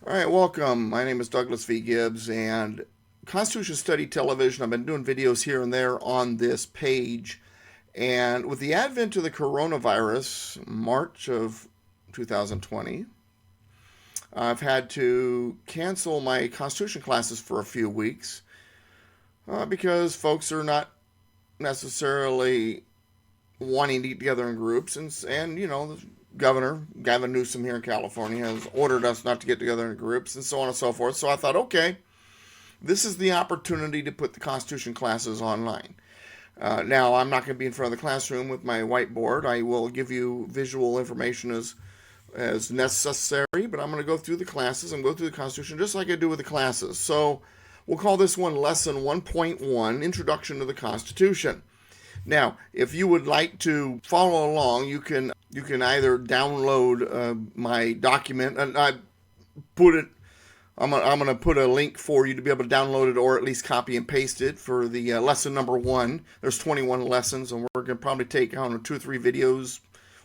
All right, welcome. My name is Douglas V. Gibbs, and Constitution Study Television. I've been doing videos here and there on this page. And with the advent of the coronavirus, March of 2020, I've had to cancel my Constitution classes for a few weeks because folks are not necessarily wanting to get together in groups. And the governor, Gavin Newsom here in California, has ordered us not to get together in groups and so on and so forth. So I thought, okay, this is the opportunity to put the Constitution classes online. Now, I'm not going to be in front of the classroom with my whiteboard. I will give you visual information as necessary, but I'm going to go through the classes and go through the Constitution just like I do with the classes. So we'll call this one Lesson 1.1, Introduction to the Constitution. Now, if you would like to follow along, you can either download my document, and I'm going to put a link for you to be able to download it, or at least copy and paste it for the lesson number 1. There's 21 lessons, and we're going to probably take 2 or 3 videos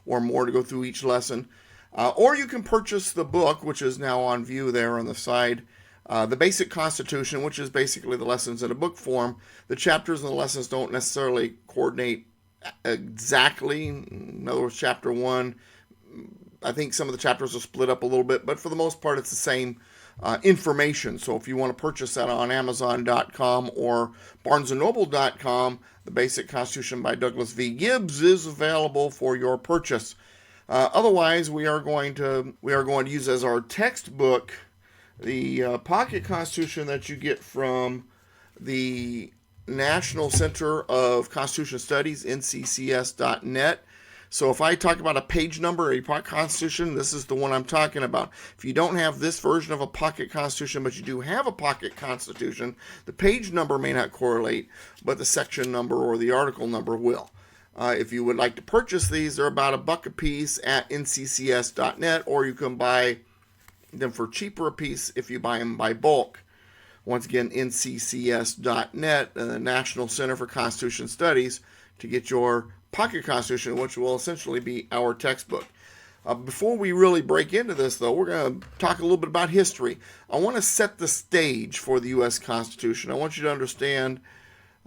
or more to go through each lesson. Or you can purchase the book, which is now on view there on the side. The Basic Constitution, which is basically the lessons in a book form. The chapters and the lessons don't necessarily coordinate exactly. In other words, chapter 1, I think some of the chapters are split up a little bit, but for the most part, it's the same information. So if you want to purchase that on Amazon.com or BarnesandNoble.com, The Basic Constitution by Douglas V. Gibbs is available for your purchase. Otherwise, we are going to use as our textbook the Pocket Constitution that you get from the National Center of Constitution Studies, nccs.net. So if I talk about a page number, a Pocket Constitution, this is the one I'm talking about. If you don't have this version of a Pocket Constitution, but you do have a Pocket Constitution, the page number may not correlate, but the section number or the article number will. If you would like to purchase these, they're about $1 a piece at nccs.net, or you can buy them for cheaper a piece if you buy them by bulk. Once again, nccs.net, the National Center for Constitution Studies, to get your Pocket Constitution, which will essentially be our textbook. Before we really break into this, though, we're going to talk a little bit about history. I want to set the stage for the U.S. Constitution. I want you to understand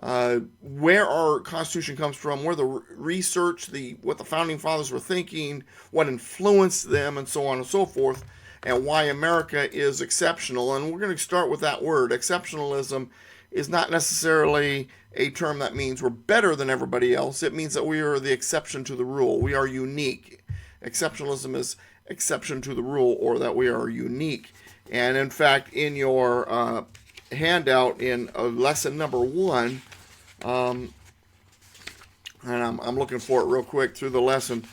where our Constitution comes from, where the research, what the Founding Fathers were thinking, what influenced them, and so on and so forth, and why America is exceptional. And we're going to start with that word. Exceptionalism is not necessarily a term that means we're better than everybody else. It means that we are the exception to the rule. We are unique. Exceptionalism is exception to the rule, or that we are unique. And in fact, in your handout in lesson number 1, and I'm looking for it real quick through the lesson,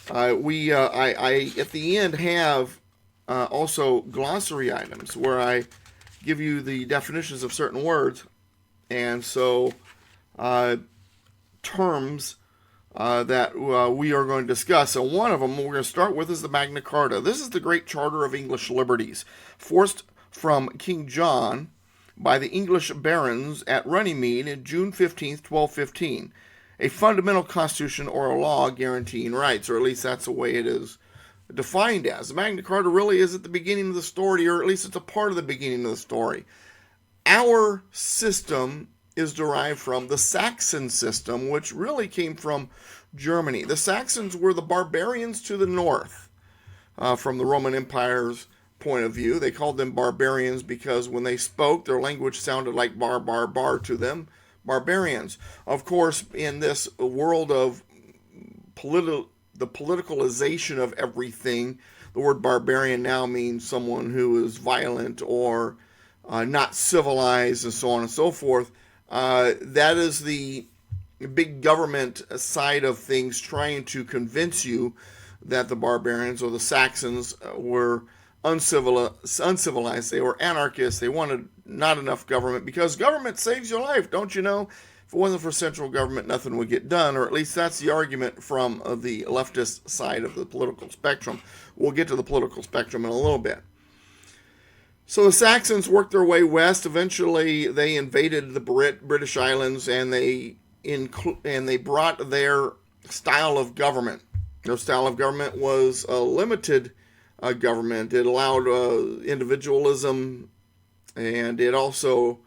I at the end have also glossary items where I give you the definitions of certain words, and so terms that we are going to discuss. So one of them we're going to start with is the Magna Carta. This is the great charter of English liberties, forced from King John by the English barons at Runnymede in June 15th, 1215. A fundamental constitution or a law guaranteeing rights, or at least that's the way it is defined as. The Magna Carta really is at the beginning of the story, or at least it's a part of the beginning of the story. Our system is derived from the Saxon system, which really came from Germany. The Saxons were the barbarians to the north. From the Roman Empire's point of view, they called them barbarians because when they spoke, their language sounded like bar, bar, bar to them. Barbarians. Of course, in this world of the politicalization of everything, the word barbarian now means someone who is violent or not civilized and so on and so forth. That is the big government side of things trying to convince you that the barbarians or the Saxons were uncivilized. They were anarchists. They wanted not enough government because government saves your life, don't you know? If it wasn't for central government, nothing would get done, or at least that's the argument from the leftist side of the political spectrum. We'll get to the political spectrum in a little bit. So the Saxons worked their way west. Eventually, they invaded the British Islands, and they brought their style of government. Their style of government was limited government. It allowed individualism, and it also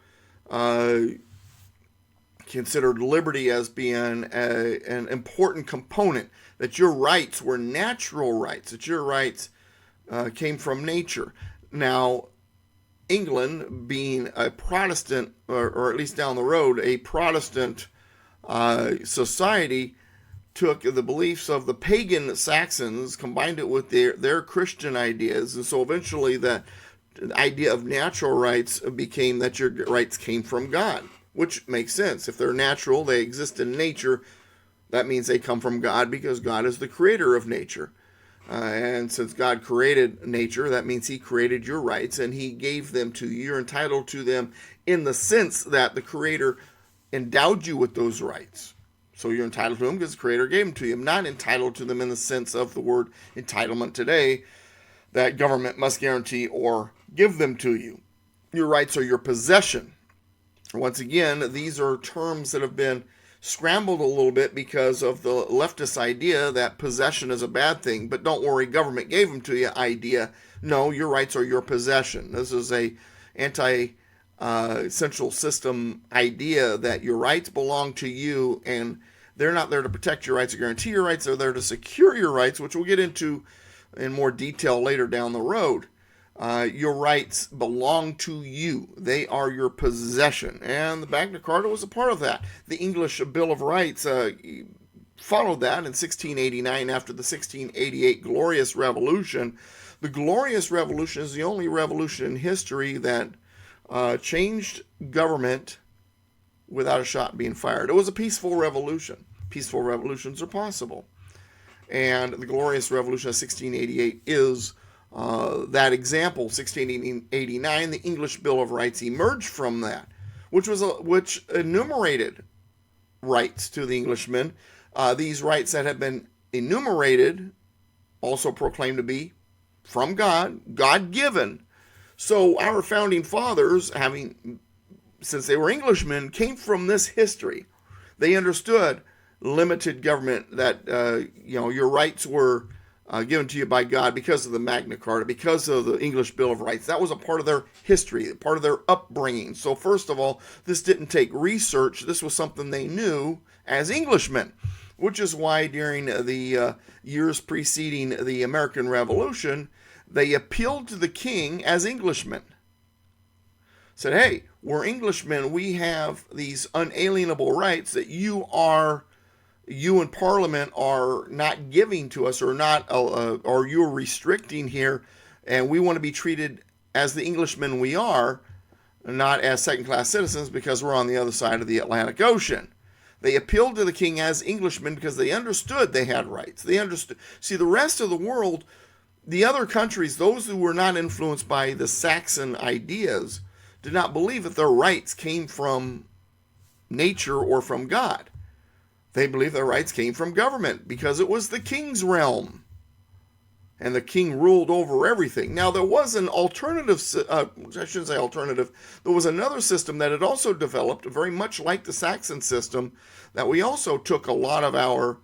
considered liberty as being an important component, that your rights were natural rights, that your rights came from nature. Now, England, being a Protestant, or at least down the road, a Protestant society, took the beliefs of the pagan Saxons, combined it with their Christian ideas, and so eventually the idea of natural rights became that your rights came from God, which makes sense. If they're natural, they exist in nature, that means they come from God, because God is the creator of nature. And since God created nature, that means he created your rights, and he gave them to you. You're entitled to them in the sense that the creator endowed you with those rights. So you're entitled to them because the creator gave them to you. I'm not entitled to them in the sense of the word entitlement today, that government must guarantee or give them to you. Your rights are your possession. Once again, these are terms that have been scrambled a little bit because of the leftist idea that possession is a bad thing, but don't worry, government gave them to you idea. No, your rights are your possession. This is a anti-central system idea that your rights belong to you, and they're not there to protect your rights or guarantee your rights. They're there to secure your rights, which we'll get into in more detail later down the road. Your rights belong to you. They are your possession. And the Magna Carta was a part of that. The English Bill of Rights followed that in 1689 after the 1688 Glorious Revolution. The Glorious Revolution is the only revolution in history that changed government without a shot being fired. It was a peaceful revolution. Peaceful revolutions are possible. And the Glorious Revolution of 1688 is that example. 1689, the English Bill of Rights emerged from that, which enumerated rights to the Englishmen. These rights that have been enumerated also proclaimed to be from God, God-given. So our founding fathers, since they were Englishmen, came from this history. They understood limited government, that your rights were given to you by God because of the Magna Carta, because of the English Bill of Rights. That was a part of their history, part of their upbringing. So first of all, this didn't take research. This was something they knew as Englishmen, which is why during the years preceding the American Revolution, they appealed to the king as Englishmen. Said, hey, we're Englishmen. We have these unalienable rights that you in Parliament are not giving to us, or you're restricting here, and we want to be treated as the Englishmen we are, not as second-class citizens because we're on the other side of the Atlantic Ocean. They appealed to the king as Englishmen because they understood they had rights. They understood. See, the rest of the world, the other countries, those who were not influenced by the Saxon ideas, did not believe that their rights came from nature or from God. They believed their rights came from government because it was the king's realm. And the king ruled over everything. Now, there was an alternative, I shouldn't say alternative, there was another system that had also developed, very much like the Saxon system, that we also took a lot of our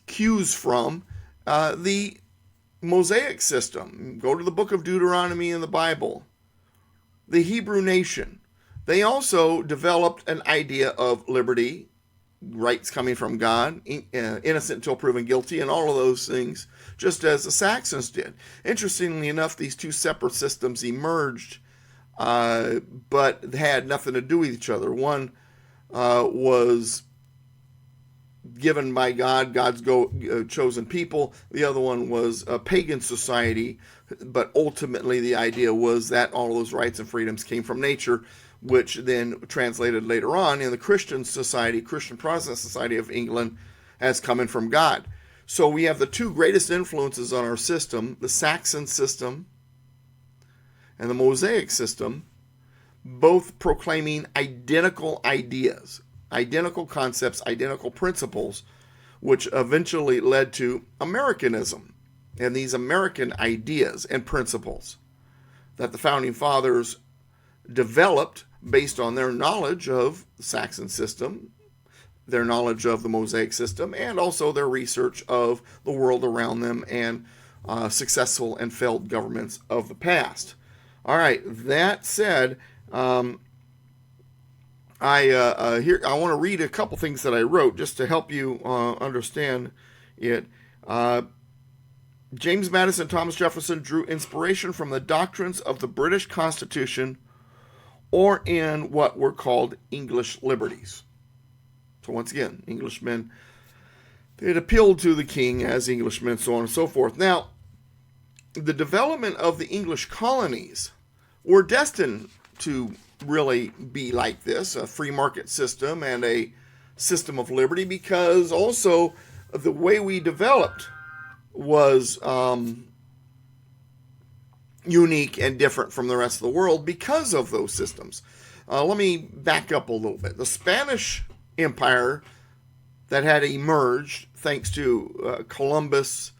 cues from, the Mosaic system. Go to the book of Deuteronomy in the Bible. The Hebrew nation. They also developed an idea of liberty, rights coming from God, innocent until proven guilty, and all of those things, just as the Saxons did. Interestingly enough, these two separate systems emerged, but had nothing to do with each other. One was given by God, God's chosen people. The other one was a pagan society, but ultimately the idea was that all of those rights and freedoms came from nature, which then translated later on in the Christian society, Christian Protestant society of England, as coming from God. So we have the two greatest influences on our system, the Saxon system and the Mosaic system, both proclaiming identical ideas, identical concepts, identical principles, which eventually led to Americanism and these American ideas and principles that the founding fathers developed based on their knowledge of the Saxon system, their knowledge of the Mosaic system, and also their research of the world around them and successful and failed governments of the past. All right, that said, I want to read a couple things that I wrote just to help you understand it. James Madison and Thomas Jefferson drew inspiration from the doctrines of the British Constitution, or in what were called English liberties. So once again, Englishmen, it appealed to the king as Englishmen, so on and so forth. Now, the development of the English colonies were destined to really be like this, a free market system and a system of liberty, because also the way we developed was unique and different from the rest of the world because of those systems. Let me back up a little bit. The Spanish Empire that had emerged thanks to Columbus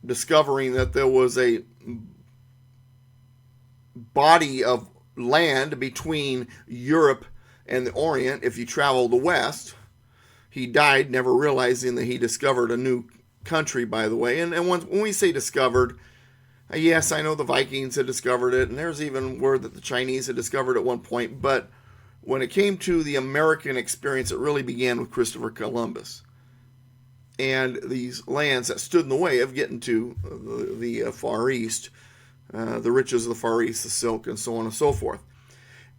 discovering that there was a body of land between Europe and the Orient. If you traveled west, he died never realizing that he discovered a new country, by the way. And when we say discovered, yes, I know the Vikings had discovered it, and there's even word that the Chinese had discovered it at one point, but when it came to the American experience, it really began with Christopher Columbus and these lands that stood in the way of getting to the Far East, the riches of the Far East, the silk, and so on and so forth.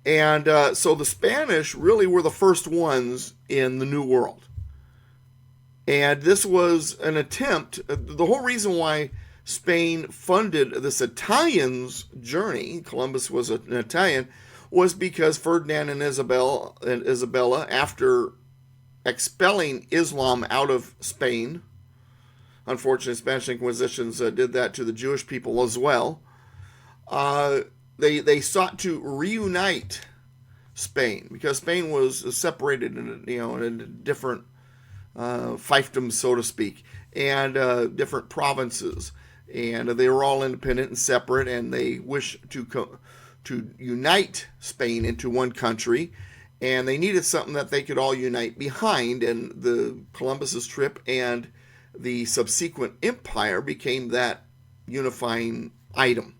And so the Spanish really were the first ones in the New World. And this was an attempt, the whole reason why Spain funded this Italian's journey, Columbus was an Italian, was because Ferdinand and Isabella, after expelling Islam out of Spain, unfortunately Spanish Inquisitions did that to the Jewish people as well, they sought to reunite Spain, because Spain was separated in different fiefdoms, so to speak, and different provinces, and they were all independent and separate, and they wished to unite Spain into one country, and they needed something that they could all unite behind, and the Columbus's trip and the subsequent empire became that unifying item.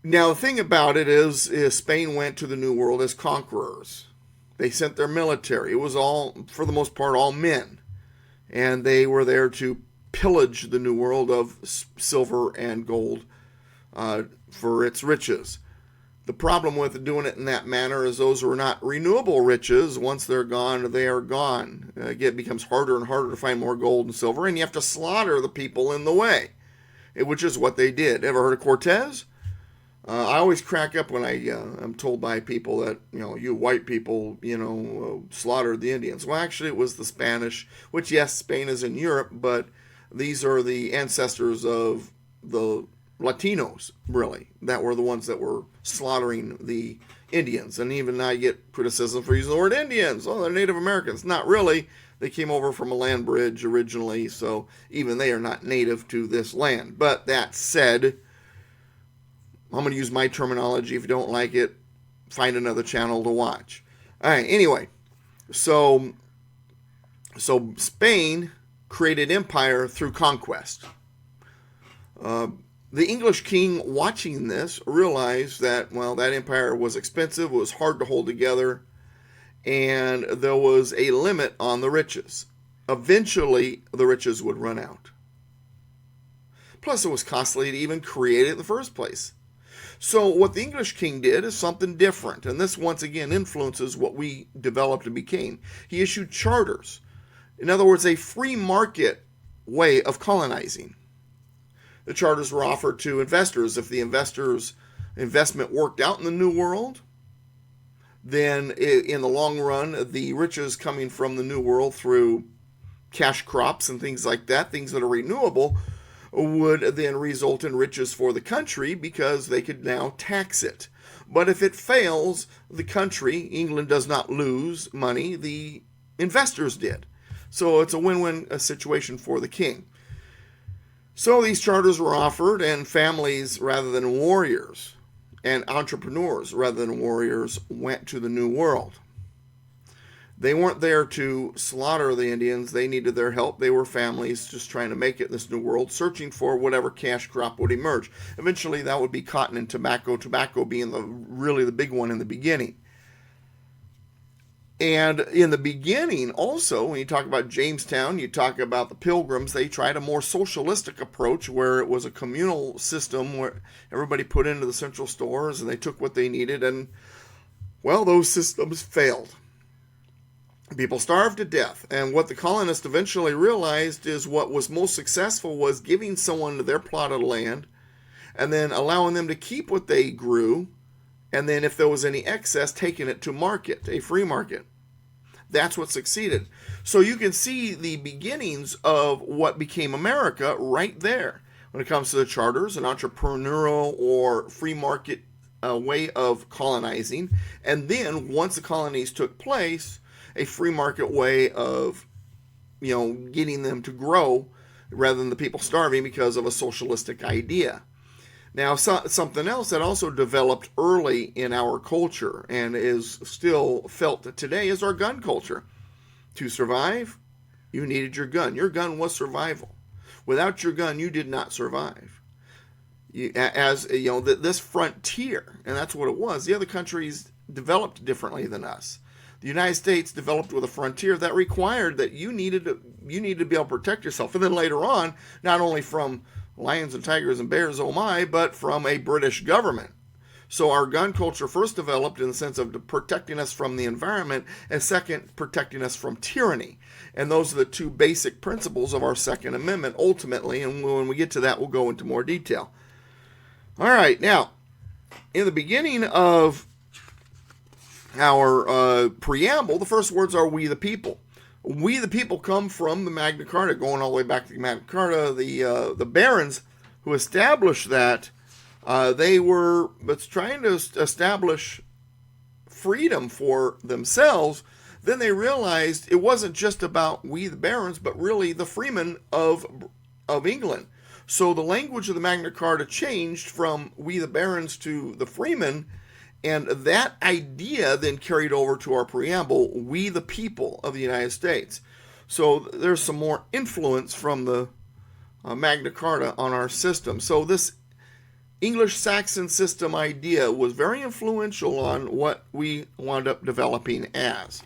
Now, the thing about it is Spain went to the New World as conquerors. They sent their military. It was all, for the most part, all men. And they were there to pillage the New World of silver and gold for its riches. The problem with doing it in that manner is those are not renewable riches. Once they're gone, they are gone. It becomes harder and harder to find more gold and silver, and you have to slaughter the people in the way, which is what they did. Ever heard of Cortez? I always crack up when I'm told by people that, you white people, slaughtered the Indians. Well, actually, it was the Spanish, which, yes, Spain is in Europe, but these are the ancestors of the Latinos, really, that were the ones that were slaughtering the Indians. And even I get criticism for using the word Indians. Oh, they're Native Americans. Not really. They came over from a land bridge originally, so even they are not native to this land. But that said, I'm going to use my terminology. If you don't like it, find another channel to watch. All right, anyway, so Spain created empire through conquest. The English king, watching this, realized that, that empire was expensive, it was hard to hold together, and there was a limit on the riches. Eventually, the riches would run out. Plus, it was costly to even create it in the first place. So what the English king did is something different, and this once again influences what we developed and became. He issued charters. In other words, a free market way of colonizing. The charters were offered to investors. If the investors' investment worked out in the New World, then in the long run, the riches coming from the New World through cash crops and things like that, things that are renewable, would then result in riches for the country because they could now tax it. But if it fails, the country, England, does not lose money, the investors did. So it's a win-win situation for the king. So these charters were offered, and families rather than warriors, and entrepreneurs rather than warriors, went to the New World. They weren't there to slaughter the Indians. They needed their help. They were families just trying to make it in this new world, searching for whatever cash crop would emerge. Eventually, that would be cotton and tobacco, tobacco being really the big one in the beginning. And in the beginning, also, when you talk about Jamestown, you talk about the Pilgrims, they tried a more socialistic approach where it was a communal system where everybody put into the central stores and they took what they needed. And, well, those systems failed. People starved to death. And what the colonists eventually realized is what was most successful was giving someone their plot of land and then allowing them to keep what they grew. And then if there was any excess, taking it to market, a free market. That's what succeeded. So you can see the beginnings of what became America right there when it comes to the charters, an entrepreneurial or free market way of colonizing. And then once the colonies took place, a free market way of, getting them to grow rather than the people starving because of a socialistic idea. Now, something else that also developed early in our culture and is still felt today is our gun culture. To survive, you needed your gun. Your gun was survival. Without your gun, you did not survive. This frontier, and that's what it was. The other countries developed differently than us. The United States developed with a frontier that required that you needed to be able to protect yourself. And then later on, not only from lions and tigers and bears, oh my, but from a British government. So our gun culture first developed in the sense of protecting us from the environment, and second, protecting us from tyranny. And those are the two basic principles of our Second Amendment, ultimately, and when we get to that, we'll go into more detail. All right, now, in the beginning of our preamble, the first words are "we the people." We the people come from the Magna Carta, going all the way back to the Magna Carta. The barons who established that, they were trying to establish freedom for themselves. Then they realized it wasn't just about we the barons, but really the freemen of England. So the language of the Magna Carta changed from we the barons to the freemen. And that idea then carried over to our preamble, we the people of the United States. So there's some more influence from the Magna Carta on our system. So this English-Saxon system idea was very influential on what we wound up developing as.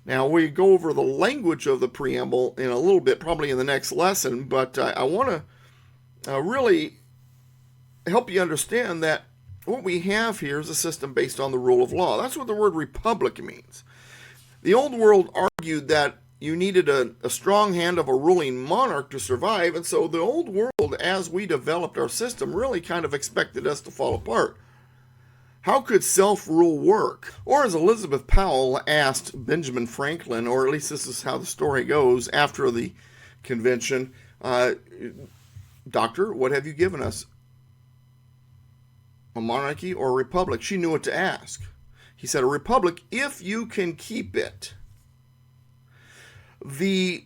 Now, we go over the language of the preamble in a little bit, probably in the next lesson, but I want to really help you understand that what we have here is a system based on the rule of law. That's what the word republic means. The old world argued that you needed a strong hand of a ruling monarch to survive, and so the old world, as we developed our system, really kind of expected us to fall apart. How could self-rule work? Or as Elizabeth Powell asked Benjamin Franklin, or at least this is how the story goes after the convention, Doctor, what have you given us? A monarchy or a republic? She knew what to ask. He said, a republic if you can keep it. The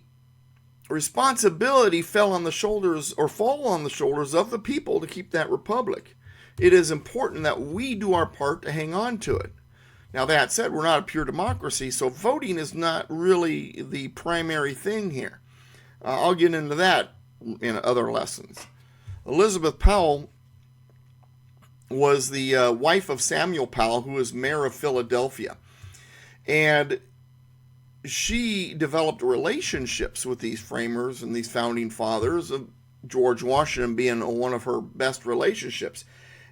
responsibility fall on the shoulders of the people to keep that republic. It is important that we do our part to hang on to it. Now, that said, we're not a pure democracy, so voting is not really the primary thing here. I'll get into that in other lessons. Elizabeth Powell was the wife of Samuel Powell, who was mayor of Philadelphia. And she developed relationships with these framers and these founding fathers, George Washington being one of her best relationships.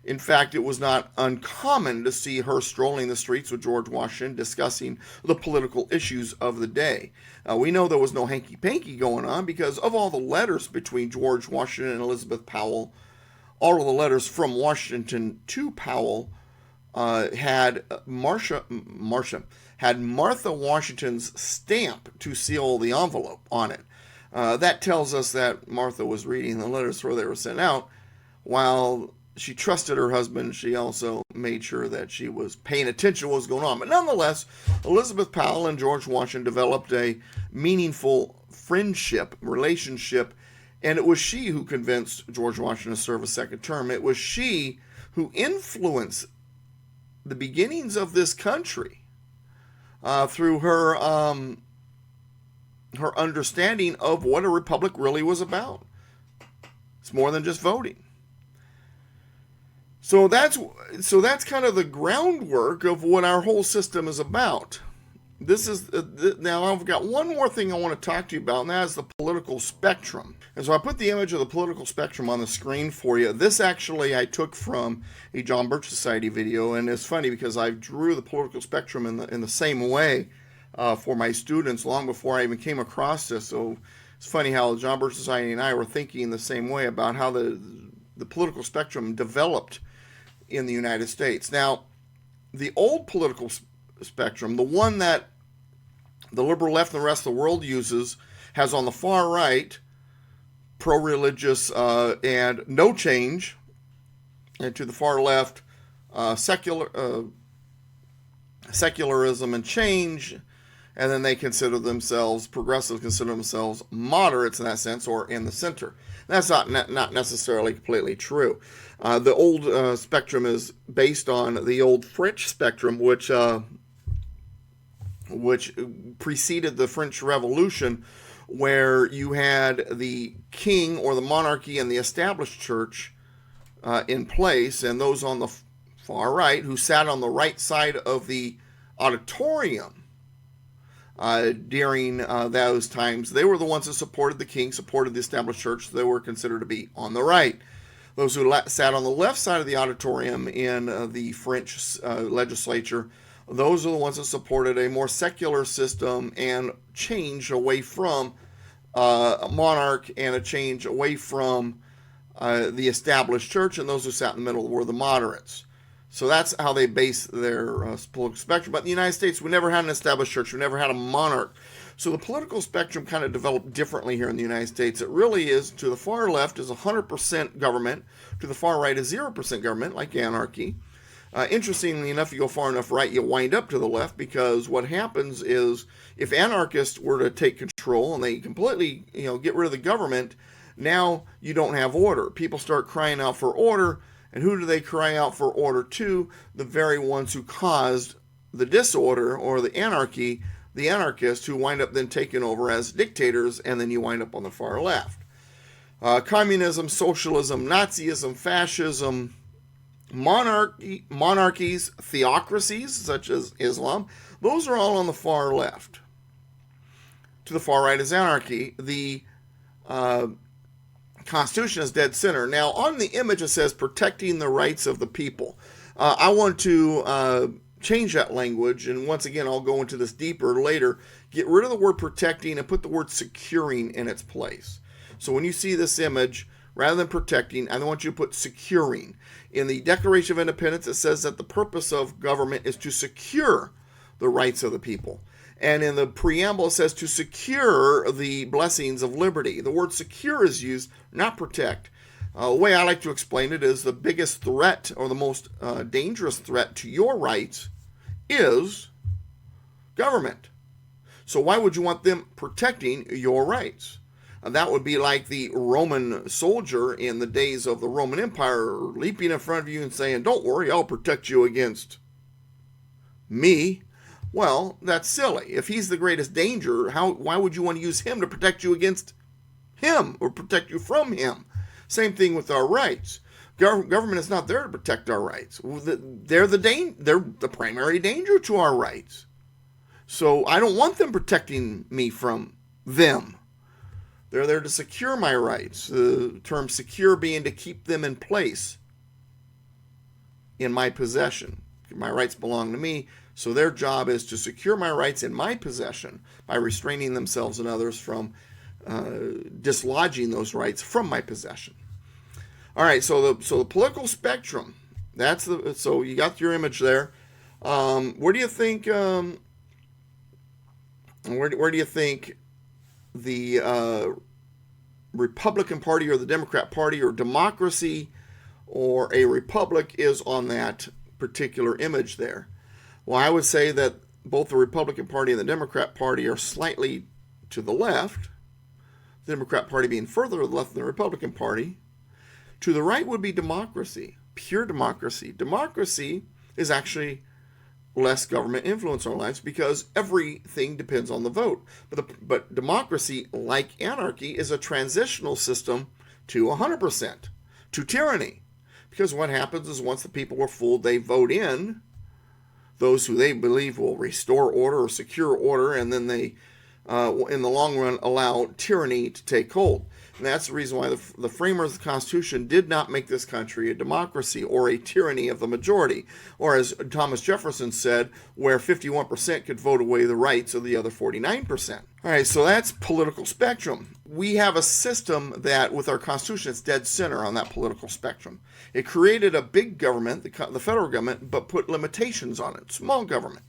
In fact, it was not uncommon to see her strolling the streets with George Washington discussing the political issues of the day. We know there was no hanky-panky going on because of all the letters between George Washington and Elizabeth Powell. All of the letters from Washington to Powell had Martha Washington's stamp to seal the envelope on it. That tells us that Martha was reading the letters where they were sent out. While she trusted her husband, she also made sure that she was paying attention to what was going on. But nonetheless, Elizabeth Powell and George Washington developed a meaningful relationship. And it was she who convinced George Washington to serve a second term. It was she who influenced the beginnings of this country. through her understanding of what a republic really was about. It's more than just voting. So that's kind of the groundwork of what our whole system is about. This is now I've got one more thing I want to talk to you about, and that is the political spectrum. And so I put the image of the political spectrum on the screen for you. This actually I took from a John Birch Society video, and it's funny because I drew the political spectrum in the same way for my students long before I even came across this. So it's funny how John Birch Society and I were thinking the same way about how the political spectrum developed in the United States. Now, the old political spectrum, the one that the liberal left and the rest of the world uses, has on the far right pro-religious and no change, and to the far left secularism and change, and then they consider themselves, progressives consider themselves moderates in that sense, or in the center. That's not necessarily completely true. The old spectrum is based on the old French spectrum, which preceded the French Revolution, where you had the king or the monarchy and the established church in place, and those on the far right, who sat on the right side of the auditorium during those times, they were the ones that supported the king, supported the established church. So they were considered to be on the right. Those who sat on the left side of the auditorium in the French legislature, those are the ones that supported a more secular system and change away from a monarch and a change away from the established church, and those who sat in the middle were the moderates. So that's how they base their political spectrum. But in the United States, we never had an established church. We never had a monarch. So the political spectrum kind of developed differently here in the United States. It really is, to the far left is 100% government. To the far right is 0% government, like anarchy. Interestingly enough, you go far enough right, you wind up to the left, because what happens is if anarchists were to take control and they completely, get rid of the government, now you don't have order. People start crying out for order, and who do they cry out for order to? The very ones who caused the disorder or the anarchy, the anarchists, who wind up then taking over as dictators, and then you wind up on the far left. Communism, socialism, Nazism, fascism, monarchies, theocracies such as Islam, those are all on the far left. To the far right is anarchy. The Constitution is dead center. Now, on the image it says protecting the rights of the people. I want to change that language, and once again I'll go into this deeper later. Get rid of the word protecting and put the word securing in its place. So when you see this image, rather than protecting, I want you to put securing. In the Declaration of Independence, it says that the purpose of government is to secure the rights of the people. And in the preamble, it says to secure the blessings of liberty. The word secure is used, not protect. The way I like to explain it is the biggest threat, or the most dangerous threat to your rights, is government. So why would you want them protecting your rights? That would be like the Roman soldier in the days of the Roman Empire leaping in front of you and saying, "Don't worry, I'll protect you against me." Well, that's silly. If he's the greatest danger, why would you want to use him to protect you against him or protect you from him? Same thing with our rights. Government is not there to protect our rights. They're the primary danger to our rights. So I don't want them protecting me from them. They're there to secure my rights. The term secure being to keep them in place in my possession. My rights belong to me, so their job is to secure my rights in my possession by restraining themselves and others from dislodging those rights from my possession. All right, so the political spectrum. So you got your image there. Where do you think? Where do you think the Republican Party or the Democrat Party or democracy or a republic is on that particular image there? Well, I would say that both the Republican Party and the Democrat Party are slightly to the left, the Democrat Party being further to the left than the Republican Party. To the right would be democracy, pure democracy. Democracy is actually less government influence in our lives, because everything depends on the vote. But democracy, like anarchy, is a transitional system to 100%, to tyranny. Because what happens is once the people are fooled, they vote in those who they believe will restore order or secure order, and then they, in the long run, allow tyranny to take hold. And that's the reason why the framers of the Constitution did not make this country a democracy or a tyranny of the majority, or as Thomas Jefferson said, where 51% could vote away the rights of the other 49%. All right, so that's political spectrum. We have a system that, with our Constitution, it's dead center on that political spectrum. It created a big government, the federal government, but put limitations on it, small government.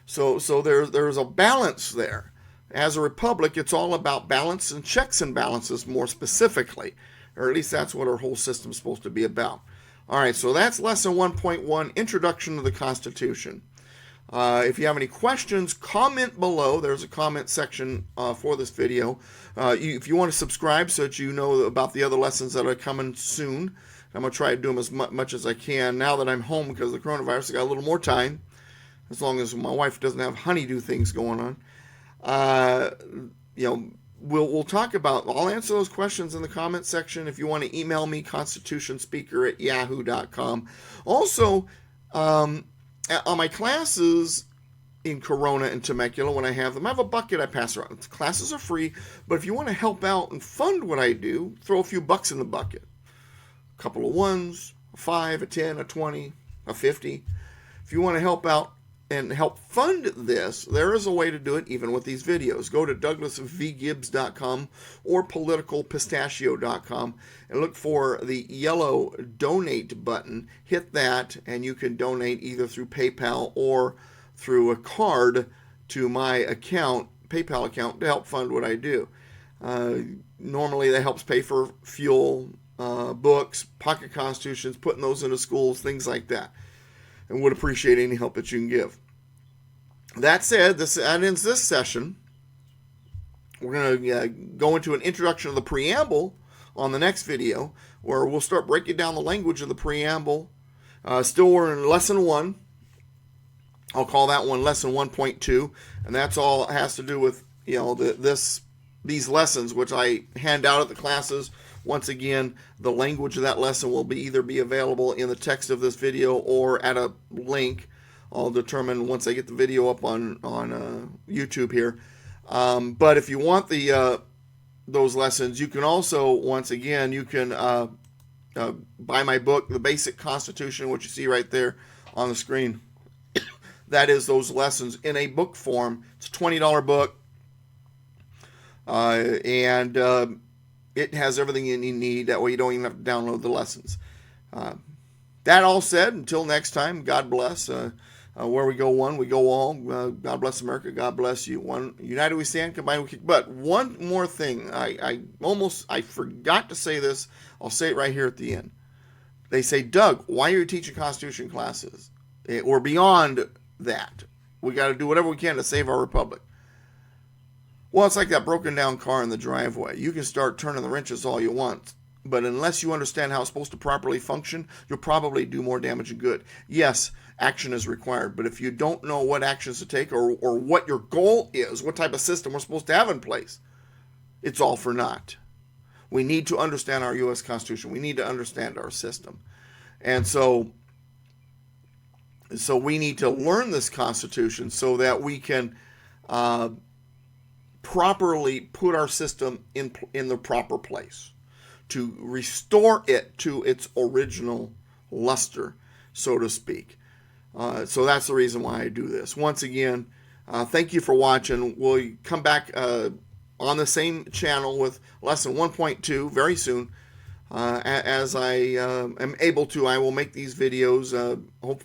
So there's a balance there. As a republic, it's all about balance and checks and balances more specifically, or at least that's what our whole system is supposed to be about. All right, so that's lesson 1.1, Introduction to the Constitution. If you have any questions, comment below. There's a comment section for this video. If you want to subscribe so that you know about the other lessons that are coming soon, I'm going to try to do them as much as I can. Now that I'm home because of the coronavirus, I got a little more time, as long as my wife doesn't have honeydew things going on. We'll talk about, I'll answer those questions in the comment section. If you want to email me, constitutionspeaker@yahoo.com. Also, on my classes in Corona and Temecula, when I have them, I have a bucket I pass around. The classes are free, but if you want to help out and fund what I do, throw a few bucks in the bucket. A couple of ones, a 5, a 10, a 20, a 50. If you want to help out and help fund this, there is a way to do it even with these videos. Go to douglasvgibbs.com or politicalpistachio.com and look for the yellow donate button. Hit that and you can donate either through PayPal or through a card to my account, PayPal account, to help fund what I do. Normally that helps pay for fuel, books, pocket constitutions, putting those into schools, things like that. And would appreciate any help that you can give. That said, that ends this session. We're going to go into an introduction of the preamble on the next video, where we'll start breaking down the language of the preamble. Still, we're in lesson 1. I'll call that one lesson 1.2, and that's all it has to do with these lessons, which I hand out at the classes. Once again, the language of that lesson will either be available in the text of this video or at a link. I'll determine once I get the video up on YouTube here. But if you want those lessons, you can also, once again, you can buy my book, The Basic Constitution, which you see right there on the screen. That is those lessons in a book form. It's a $20 book. It has everything you need. That way you don't even have to download the lessons. That all said, until next time, God bless. Where we go one, we go all. God bless America. God bless you. One united we stand, combined we kick. But one more thing. I forgot to say this. I'll say it right here at the end. They say, Doug, why are you teaching Constitution classes? Or beyond that. We got to do whatever we can to save our republic. Well, it's like that broken down car in the driveway. You can start turning the wrenches all you want, but unless you understand how it's supposed to properly function, you'll probably do more damage than good. Yes, action is required, but if you don't know what actions to take or what your goal is, what type of system we're supposed to have in place, it's all for naught. We need to understand our U.S. Constitution. We need to understand our system. And so we need to learn this Constitution so that we can properly put our system in the proper place to restore it to its original luster, so to speak. So that's the reason why I do this. Once again, thank you for watching. We'll come back on the same channel with lesson 1.2 very soon. As I am able to, I will make these videos.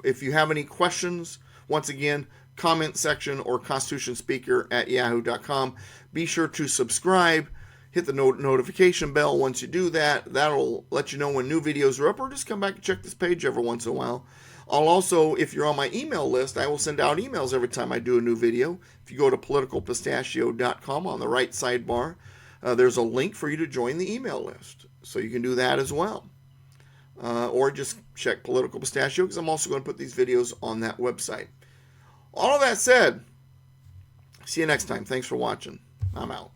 If you have any questions, once again, comment section or constitutionspeaker@yahoo.com. Be sure to subscribe, hit the notification bell. Once you do that, that'll let you know when new videos are up, or just come back and check this page every once in a while. I'll also, if you're on my email list, I will send out emails every time I do a new video. If you go to politicalpistachio.com, on the right sidebar, there's a link for you to join the email list. So you can do that as well. Or just check Political Pistachio, because I'm also going to put these videos on that website. All of that said, see you next time. Thanks for watching. I'm out.